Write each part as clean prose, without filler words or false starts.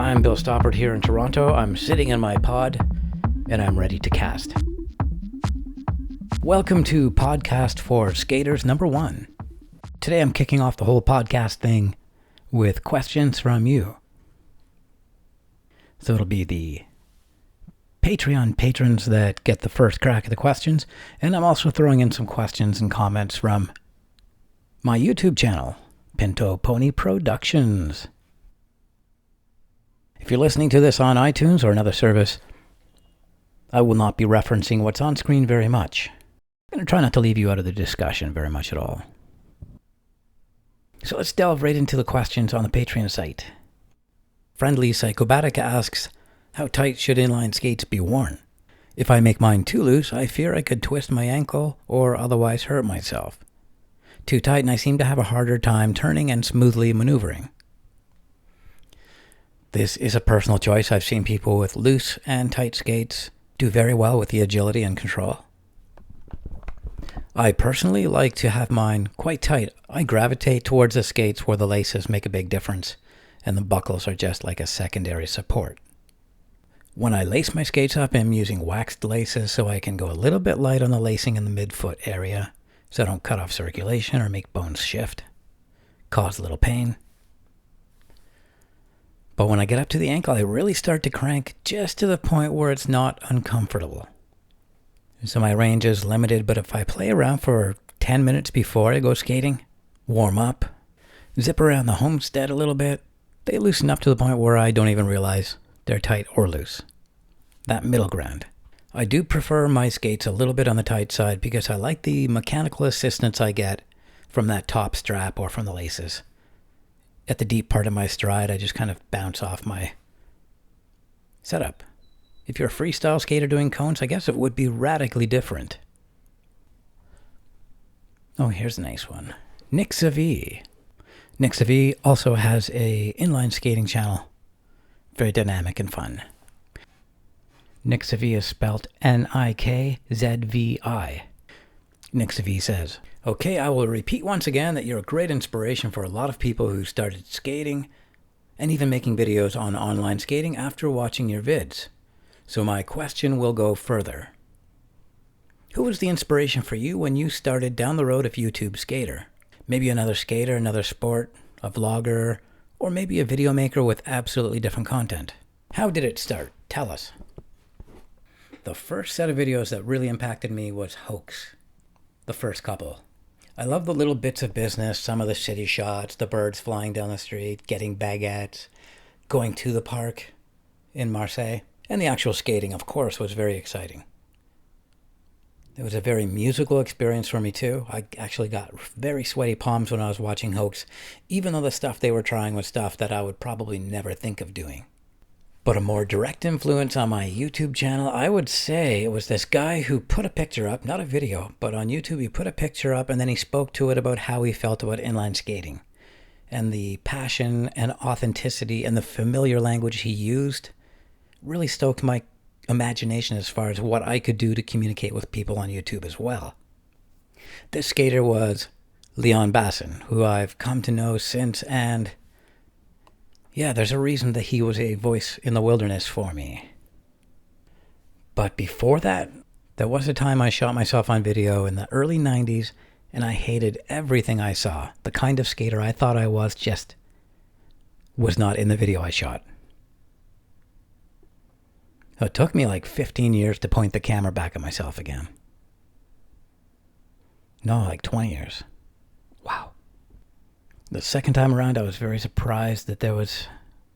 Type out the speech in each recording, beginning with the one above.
I'm Bill Stoppard here in Toronto. I'm sitting in my pod and I'm ready to cast. Welcome to Podcast for Skaters number 1. Today I'm kicking off the whole podcast thing with questions from you. So it'll be the Patreon patrons that get the first crack at the questions, and I'm also throwing in some questions and comments from my YouTube channel, Pinto Pony Productions. If you're listening to this on iTunes or another service, I will not be referencing what's on screen very much. I'm going to try not to leave you out of the discussion very much at all. So let's delve right into the questions on the Patreon site. Friendly Psychobatic asks, how tight should inline skates be worn? If I make mine too loose, I fear I could twist my ankle or otherwise hurt myself. Too tight and I seem to have a harder time turning and smoothly maneuvering. This is a personal choice. I've seen people with loose and tight skates do very well with the agility and control. I personally like to have mine quite tight. I gravitate towards the skates where the laces make a big difference and the buckles are just like a secondary support. When I lace my skates up, I'm using waxed laces so I can go a little bit light on the lacing in the midfoot area so I don't cut off circulation or make bones shift, cause a little pain. But when I get up to the ankle, I really start to crank just to the point where it's not uncomfortable. So my range is limited, but if I play around for 10 minutes before I go skating, warm up, zip around the homestead a little bit, they loosen up to the point where I don't even realize they're tight or loose. That middle ground. I do prefer my skates a little bit on the tight side because I like the mechanical assistance I get from that top strap or from the laces. At the deep part of my stride, I just kind of bounce off my setup. If you're a freestyle skater doing cones, I guess it would be radically different. Oh, here's a nice one. Nick Savi. Nick Savi also has a inline skating channel. Very dynamic and fun. Nick Savi is spelled Nikzvi. Nick Savi says, okay, I will repeat once again that you're a great inspiration for a lot of people who started skating and even making videos on online skating after watching your vids. So my question will go further. Who was the inspiration for you when you started down the road of YouTube skater? Maybe another skater, another sport, a vlogger, or maybe a video maker with absolutely different content. How did it start? Tell us. The first set of videos that really impacted me was hoax. The first couple. I love the little bits of business, some of the city shots, the birds flying down the street, getting baguettes, going to the park in Marseille, and the actual skating, of course, was very exciting. It was a very musical experience for me too. I actually got very sweaty palms when I was watching Hoax, even though the stuff they were trying was stuff that I would probably never think of doing. But a more direct influence on my YouTube channel, I would say it was this guy who put a picture up, not a video, but on YouTube he put a picture up and then he spoke to it about how he felt about inline skating. And the passion and authenticity and the familiar language he used really stoked my imagination as far as what I could do to communicate with people on YouTube as well. This skater was Leon Bassin, who I've come to know since, and yeah, there's a reason that he was a voice in the wilderness for me. But before that, there was a time I shot myself on video in the early 90s, and I hated everything I saw. The kind of skater I thought I was just was not in the video I shot. It took me like 15 years to point the camera back at myself again. No, like 20 years. Wow. The second time around, I was very surprised that there was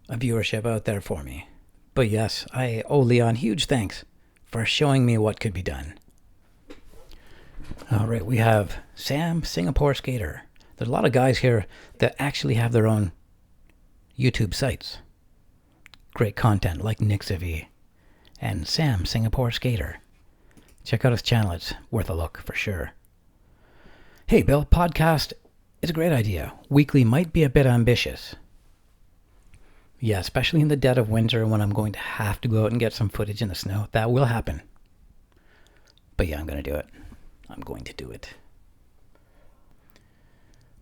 a viewership out there for me. But yes, I owe Leon huge thanks for showing me what could be done. All right, we have Sam, Singapore Skater. There's a lot of guys here that actually have their own YouTube sites. Great content like Nick Savi and Sam, Singapore Skater. Check out his channel. It's worth a look for sure. Hey, Bill, podcast is a great idea. Weekly might be a bit ambitious. Yeah, especially in the dead of winter when I'm going to have to go out and get some footage in the snow. That will happen. But yeah, I'm going to do it. I'm going to do it.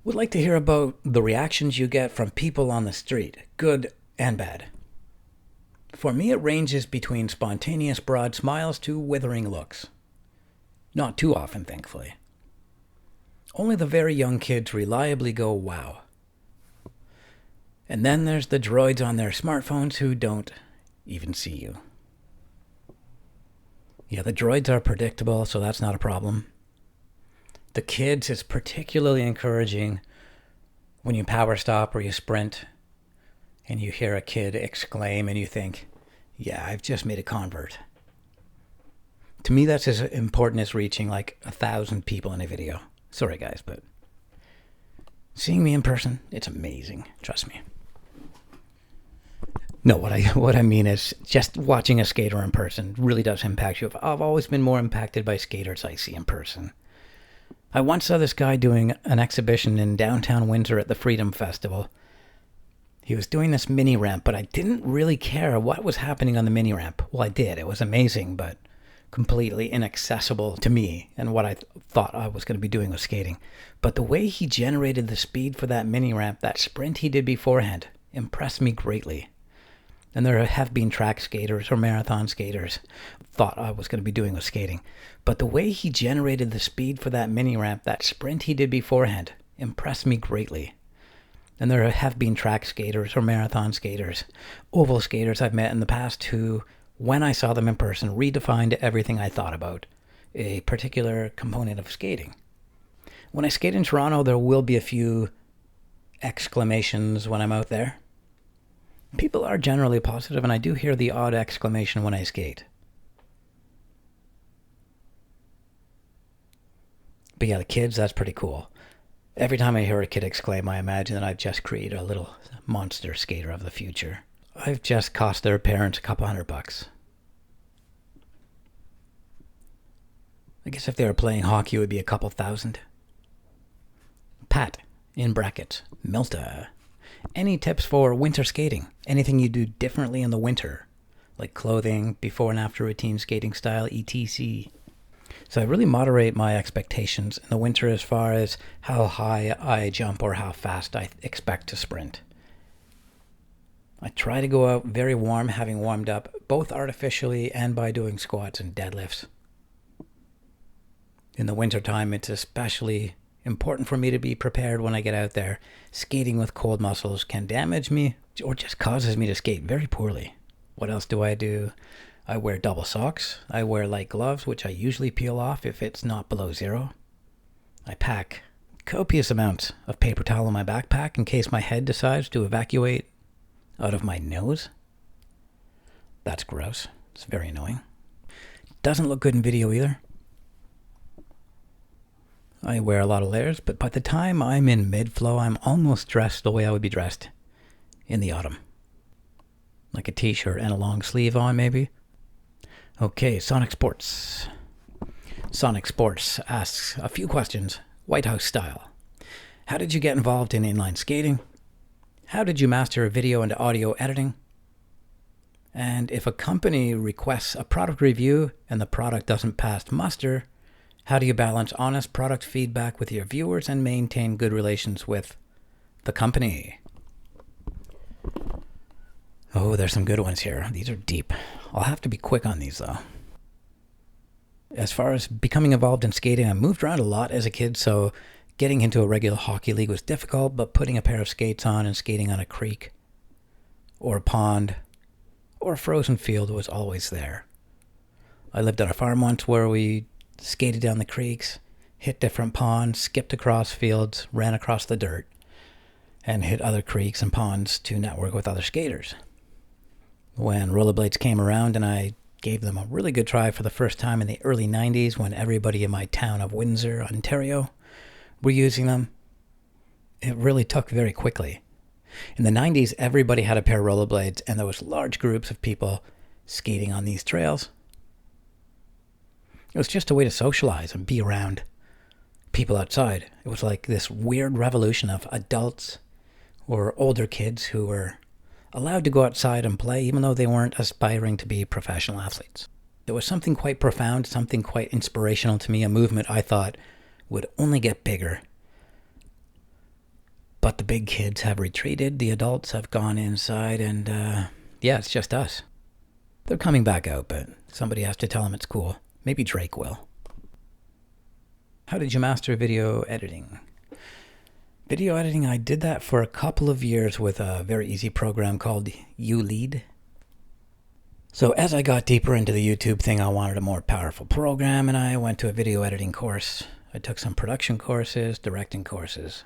Would like to hear about the reactions you get from people on the street, good and bad. For me, it ranges between spontaneous broad smiles to withering looks. Not too often, thankfully. Only the very young kids reliably go, wow. And then there's the droids on their smartphones who don't even see you. Yeah, the droids are predictable, so that's not a problem. The kids is particularly encouraging when you power stop or you sprint and you hear a kid exclaim and you think, yeah, I've just made a convert. To me, that's as important as reaching like 1,000 people in a video. Sorry, guys, but seeing me in person, it's amazing. Trust me. No, what I mean is just watching a skater in person really does impact you. I've always been more impacted by skaters I see in person. I once saw this guy doing an exhibition in downtown Windsor at the Freedom Festival. He was doing this mini ramp, but I didn't really care what was happening on the mini ramp. Well, I did. It was amazing, but completely inaccessible to me and what I thought I was going to be doing with skating. But the way he generated the speed for that mini ramp, that sprint he did beforehand, impressed me greatly. And there have been track skaters or marathon skaters thought I was going to be doing with skating. But the way he generated the speed for that mini ramp, that sprint he did beforehand, impressed me greatly. And there have been track skaters or marathon skaters, oval skaters I've met in the past who, when I saw them in person, redefined everything I thought about a particular component of skating. When I skate in Toronto, there will be a few exclamations when I'm out there. People are generally positive, and I do hear the odd exclamation when I skate. But yeah, the kids, that's pretty cool. Every time I hear a kid exclaim, I imagine that I've just created a little monster skater of the future. I've just cost their parents a couple $100. I guess if they were playing hockey, it would be a couple thousand. Pat, in brackets, Milta. Any tips for winter skating? Anything you do differently in the winter? Like clothing, before and after routine skating style, etc. So I really moderate my expectations in the winter as far as how high I jump or how fast I expect to sprint. I try to go out very warm, having warmed up both artificially and by doing squats and deadlifts. In the wintertime, it's especially important for me to be prepared when I get out there. Skating with cold muscles can damage me or just causes me to skate very poorly. What else do? I wear double socks. I wear light gloves, which I usually peel off if it's not below zero. I pack copious amounts of paper towel in my backpack in case my head decides to evacuate out of my nose. That's gross. It's very annoying. Doesn't look good in video either. I wear a lot of layers, but by the time I'm in mid-flow, I'm almost dressed the way I would be dressed in the autumn. Like a t-shirt and a long sleeve on, maybe. Okay, Sonic Sports. Sonic Sports asks a few questions, White House style. How did you get involved in inline skating? How did you master video and audio editing? And if a company requests a product review and the product doesn't pass muster, how do you balance honest product feedback with your viewers and maintain good relations with the company? Oh, there's some good ones here. These are deep. I'll have to be quick on these, though. As far as becoming involved in skating, I moved around a lot as a kid, so getting into a regular hockey league was difficult, but putting a pair of skates on and skating on a creek or a pond or a frozen field was always there. I lived at a farm once where we skated down the creeks, hit different ponds, skipped across fields, ran across the dirt, and hit other creeks and ponds to network with other skaters. When rollerblades came around and I gave them a really good try for the first time in the early 90s when everybody in my town of Windsor, Ontario, were using them, it really took very quickly. In the 90s, everybody had a pair of rollerblades and there was large groups of people skating on these trails. It was just a way to socialize and be around people outside. It was like this weird revolution of adults or older kids who were allowed to go outside and play even though they weren't aspiring to be professional athletes. It was something quite profound, something quite inspirational to me, a movement I thought would only get bigger. But the big kids have retreated, the adults have gone inside, and it's just us. They're coming back out, but somebody has to tell them it's cool. Maybe Drake will. How did you master video editing? Video editing, I did that for a couple of years with a very easy program called ULead. So as I got deeper into the YouTube thing, I wanted a more powerful program, and I went to a video editing course. I took some production courses, directing courses.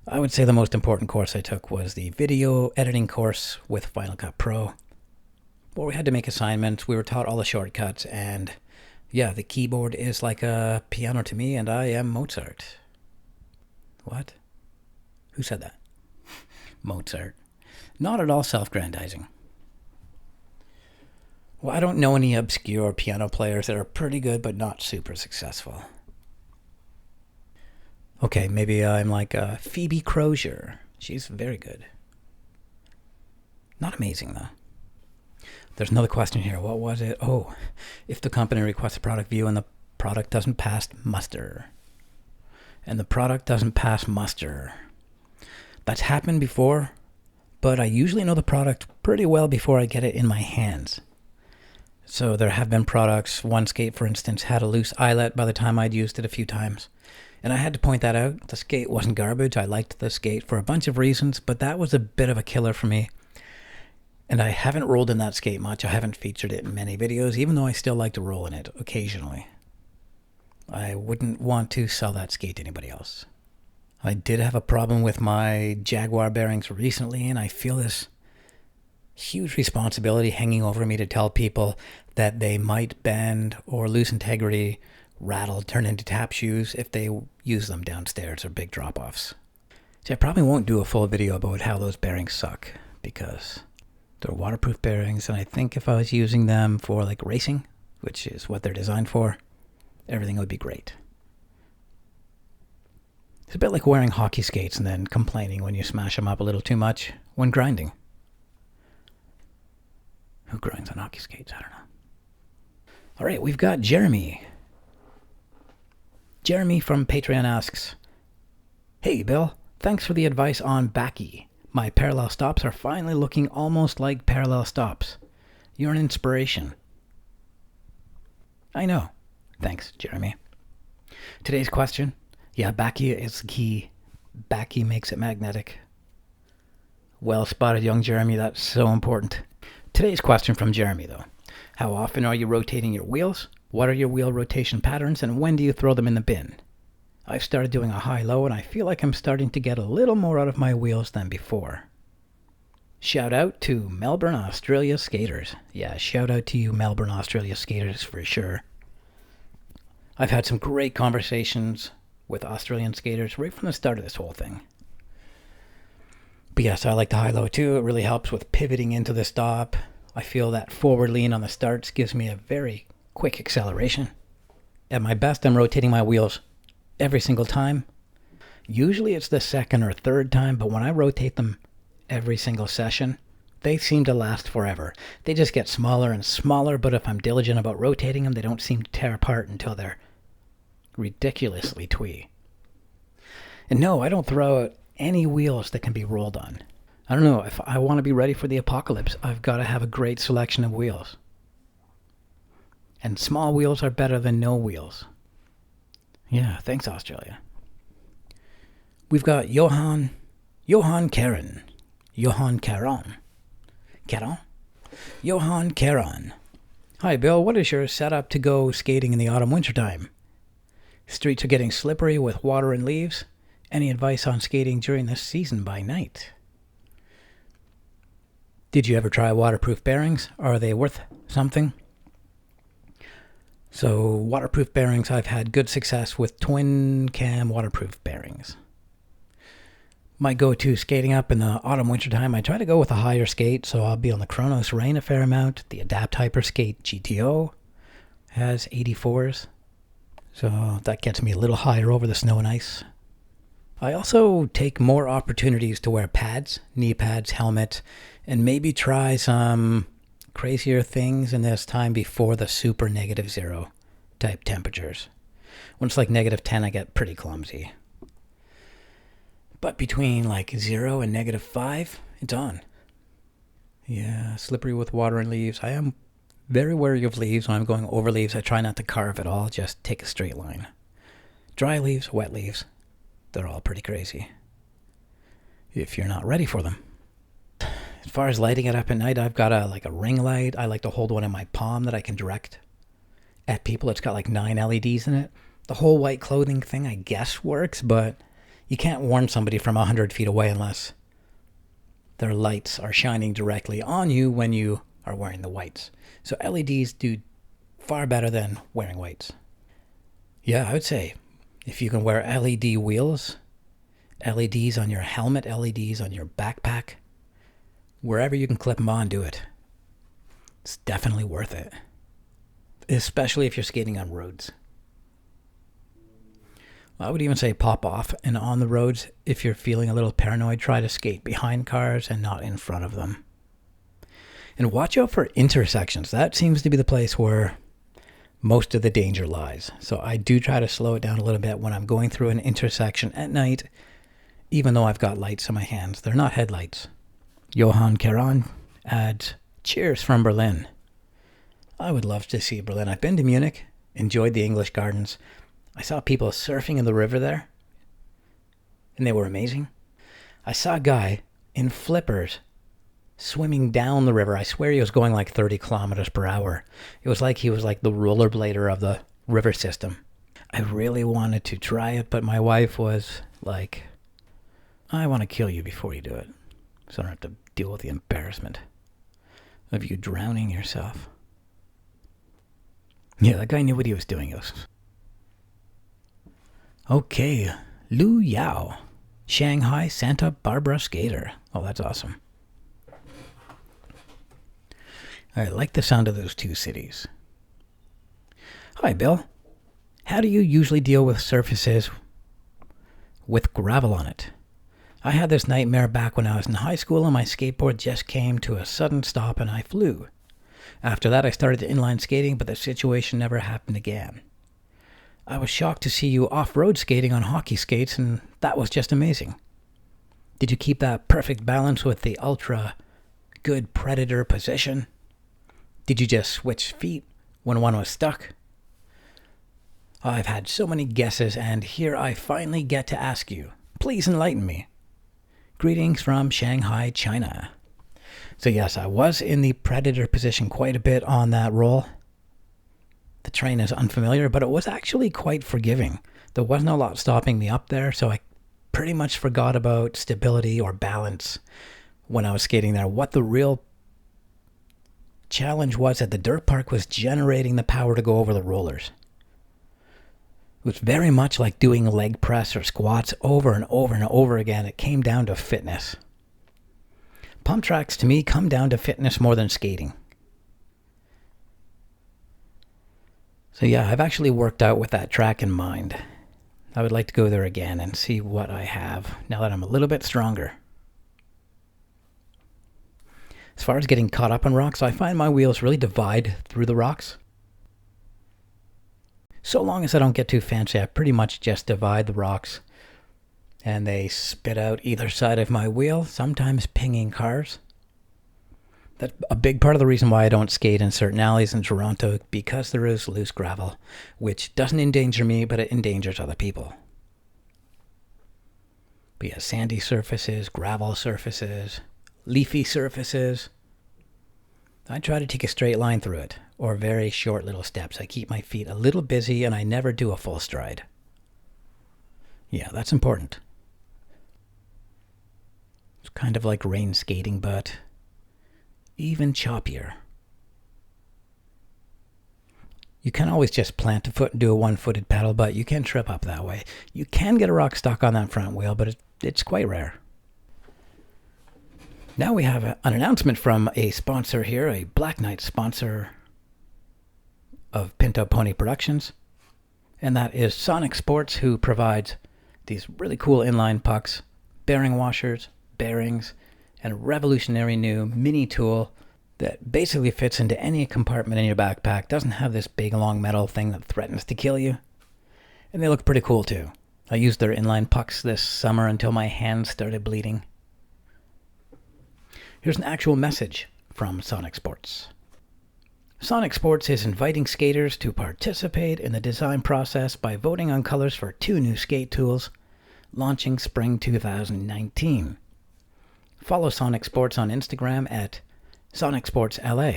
I would say the most important course I took was the video editing course with Final Cut Pro, where we had to make assignments. We were taught all the shortcuts, and yeah, the keyboard is like a piano to me, and I am Mozart. What? Who said that? Mozart. Not at all self-grandizing. Well, I don't know any obscure piano players that are pretty good but not super successful. Okay, maybe I'm like Phoebe Crozier. She's very good. Not amazing, though. There's another question here. What was it? Oh, if the company requests a product view and the product doesn't pass muster. That's happened before, but I usually know the product pretty well before I get it in my hands. So there have been products, one skate for instance had a loose eyelet by the time I'd used it a few times. And I had to point that out. The skate wasn't garbage. I liked the skate for a bunch of reasons, but that was a bit of a killer for me. And I haven't rolled in that skate much. I haven't featured it in many videos, even though I still like to roll in it occasionally. I wouldn't want to sell that skate to anybody else. I did have a problem with my Jaguar bearings recently, and I feel this huge responsibility hanging over me to tell people that they might bend or lose integrity, rattle, turn into tap shoes if they use them downstairs or big drop-offs. See, I probably won't do a full video about how those bearings suck because they're waterproof bearings, and I think if I was using them for like racing, which is what they're designed for, everything would be great. It's a bit like wearing hockey skates and then complaining when you smash them up a little too much when grinding. Who grinds on hockey skates? I don't know. All right, we've got Jeremy. Jeremy from Patreon asks, "Hey, Bill, thanks for the advice on backy. My parallel stops are finally looking almost like parallel stops. You're an inspiration." I know. Thanks, Jeremy. Today's question. Yeah, backy is the key. Backy makes it magnetic. Well spotted, young Jeremy. That's so important. Today's question from Jeremy, though. How often are you rotating your wheels? What are your wheel rotation patterns, and when do you throw them in the bin? I've started doing a high-low, and I feel like I'm starting to get a little more out of my wheels than before. Shout out to Melbourne, Australia skaters. Yeah, shout out to you Melbourne, Australia skaters for sure. I've had some great conversations with Australian skaters right from the start of this whole thing. But yes, I like the high-low too. It really helps with pivoting into the stop. I feel that forward lean on the starts gives me a very quick acceleration. At my best, I'm rotating my wheels every single time. Usually it's the second or third time, but when I rotate them every single session, they seem to last forever. They just get smaller and smaller, but if I'm diligent about rotating them, they don't seem to tear apart until they're ridiculously twee. And no, I don't throw out any wheels that can be rolled on. I don't know, if I want to be ready for the apocalypse, I've got to have a great selection of wheels. And small wheels are better than no wheels. Yeah, thanks, Australia. We've got Johan Caron. Hi, Bill. What is your setup to go skating in the autumn-winter time? Streets are getting slippery with water and leaves. Any advice on skating during this season by night? Did you ever try waterproof bearings? Are they worth something? So waterproof bearings, I've had good success with twin cam waterproof bearings. My go-to skating up in the autumn-winter time, I try to go with a higher skate, so I'll be on the Chronos Rain a fair amount. The Adapt Hyper Skate GTO has 84s, so that gets me a little higher over the snow and ice. I also take more opportunities to wear pads, knee pads, helmet, and maybe try some crazier things in this time before the super -0 type temperatures. When it's like -10, I get pretty clumsy. But between like 0 and -5, it's on. Yeah, slippery with water and leaves. I am very wary of leaves. When I'm going over leaves, I try not to carve at all. Just take a straight line. Dry leaves, wet leaves, they're all pretty crazy if you're not ready for them. As far as lighting it up at night, I've got a ring light. I like to hold one in my palm that I can direct at people. It's got like 9 LEDs in it. The whole white clothing thing, I guess, works, but you can't warn somebody from 100 feet away unless their lights are shining directly on you when you are wearing the whites. So LEDs do far better than wearing whites. Yeah, I would say if you can wear LED wheels, LEDs on your helmet, LEDs on your backpack, wherever you can clip them on, do it. It's definitely worth it. Especially if you're skating on roads. I would even say pop off, and on the roads, if you're feeling a little paranoid, try to skate behind cars and not in front of them. And watch out for intersections. That seems to be the place where most of the danger lies. So I do try to slow it down a little bit when I'm going through an intersection at night, even though I've got lights in my hands. They're not headlights. Johan Caron adds, cheers from Berlin. I would love to see Berlin. I've been to Munich, enjoyed the English gardens. I saw people surfing in the river there, and they were amazing. I saw a guy in flippers swimming down the river. I swear he was going like 30 kilometers per hour. It was like he was like the rollerblader of the river system. I really wanted to try it, but my wife was like, I want to kill you before you do it, so I don't have to deal with the embarrassment of you drowning yourself. Yeah, that guy knew what he was doing. Okay, Lu Yao, Shanghai Santa Barbara skater. Oh, that's awesome. I like the sound of those two cities. Hi, Bill. How do you usually deal with surfaces with gravel on it? I had this nightmare back when I was in high school and my skateboard just came to a sudden stop and I flew. After that, I started inline skating, but the situation never happened again. I was shocked to see you off-road skating on hockey skates, and that was just amazing. Did you keep that perfect balance with the ultra good predator position? Did you just switch feet when one was stuck? I've had so many guesses, and here I finally get to ask you. Please enlighten me. Greetings from Shanghai, China. So yes, I was in the predator position quite a bit on that roll. The terrain is unfamiliar, but it was actually quite forgiving. There wasn't a lot stopping me up there, so I pretty much forgot about stability or balance when I was skating there. What the real challenge was at the dirt park was generating the power to go over the rollers. It was very much like doing leg press or squats over and over and over again. It came down to fitness. Pump tracks to me come down to fitness more than skating. So yeah, I've actually worked out with that track in mind. I would like to go there again and see what I have now that I'm a little bit stronger. As far as getting caught up on rocks, I find my wheels really divide through the rocks. So long as I don't get too fancy, I pretty much just divide the rocks and they spit out either side of my wheel, sometimes pinging cars. That's a big part of the reason why I don't skate in certain alleys in Toronto, because there is loose gravel, which doesn't endanger me, but it endangers other people. But yeah, sandy surfaces, gravel surfaces, leafy surfaces. I try to take a straight line through it, or very short little steps. I keep my feet a little busy and I never do a full stride. Yeah, that's important. It's kind of like rain skating, but even choppier. You can always just plant a foot and do a one-footed pedal, but you can trip up that way. You can get a rock stuck on that front wheel, but it's quite rare. Now we have an announcement from a sponsor here, a Black Knight sponsor of Pinto Pony Productions, and that is Sonic Sports, who provides these really cool inline pucks, bearing washers, bearings, and a revolutionary new mini tool that basically fits into any compartment in your backpack. Doesn't have this big long metal thing that threatens to kill you. And they look pretty cool too. I used their inline pucks this summer until my hands started bleeding. Here's an actual message from Sonic Sports. Sonic Sports is inviting skaters to participate in the design process by voting on colors for 2 new skate tools, launching spring 2019. Follow Sonic Sports on Instagram at Sonic Sports LA.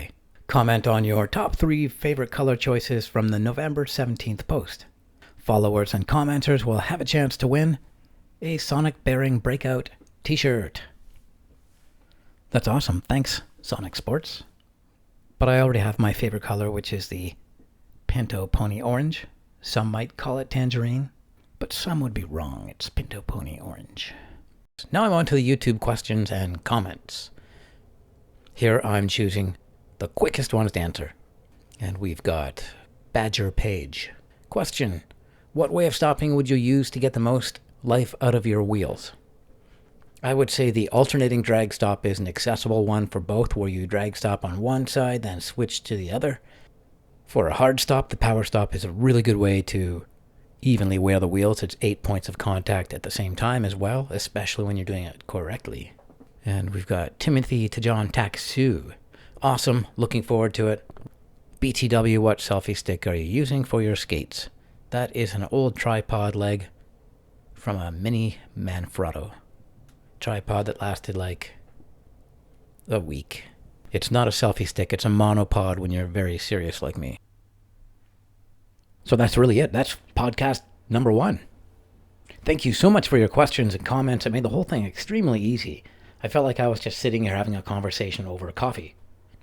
Comment on your top 3 favorite color choices from the November 17th post. Followers and commenters will have a chance to win a Sonic Bearing Breakout t-shirt. That's awesome. Thanks, Sonic Sports. But I already have my favorite color, which is the Pinto Pony Orange. Some might call it tangerine, but some would be wrong. It's Pinto Pony Orange. Now I'm on to the YouTube questions and comments. Here I'm choosing the quickest ones to answer. And we've got Badger Page. Question: what way of stopping would you use to get the most life out of your wheels? I would say the alternating drag stop is an accessible one for both, where you drag stop on one side, then switch to the other. For a hard stop, the power stop is a really good way to evenly wear the wheels. It's 8 points of contact at the same time as well, especially when you're doing it correctly. And we've got Timothy Tajon Taksu. Awesome, looking forward to it. BTW, what selfie stick are you using for your skates? That is an old tripod leg from a mini Manfrotto. Tripod that lasted like a week. It's not a selfie stick, it's a monopod when you're very serious like me. So that's really it. That's podcast number 1. Thank you so much for your questions and comments. It made the whole thing extremely easy. I felt like I was just sitting here having a conversation over a coffee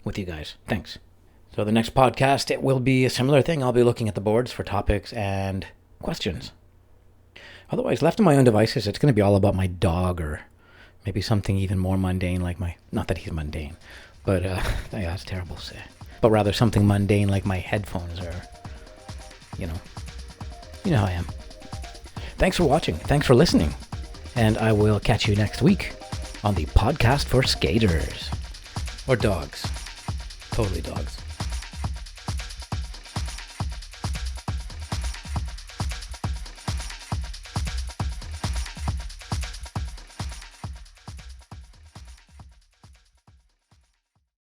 with you guys. Thanks. So the next podcast, it will be a similar thing. I'll be looking at the boards for topics and questions. Otherwise, left to my own devices, it's going to be all about my dog, or maybe something even more mundane like my... Not that he's mundane, but yeah, that's terrible to say. But rather something mundane like my headphones, or, you know how I am. Thanks for watching. Thanks for listening. And I will catch you next week on the podcast for skaters. Or dogs. Totally dogs.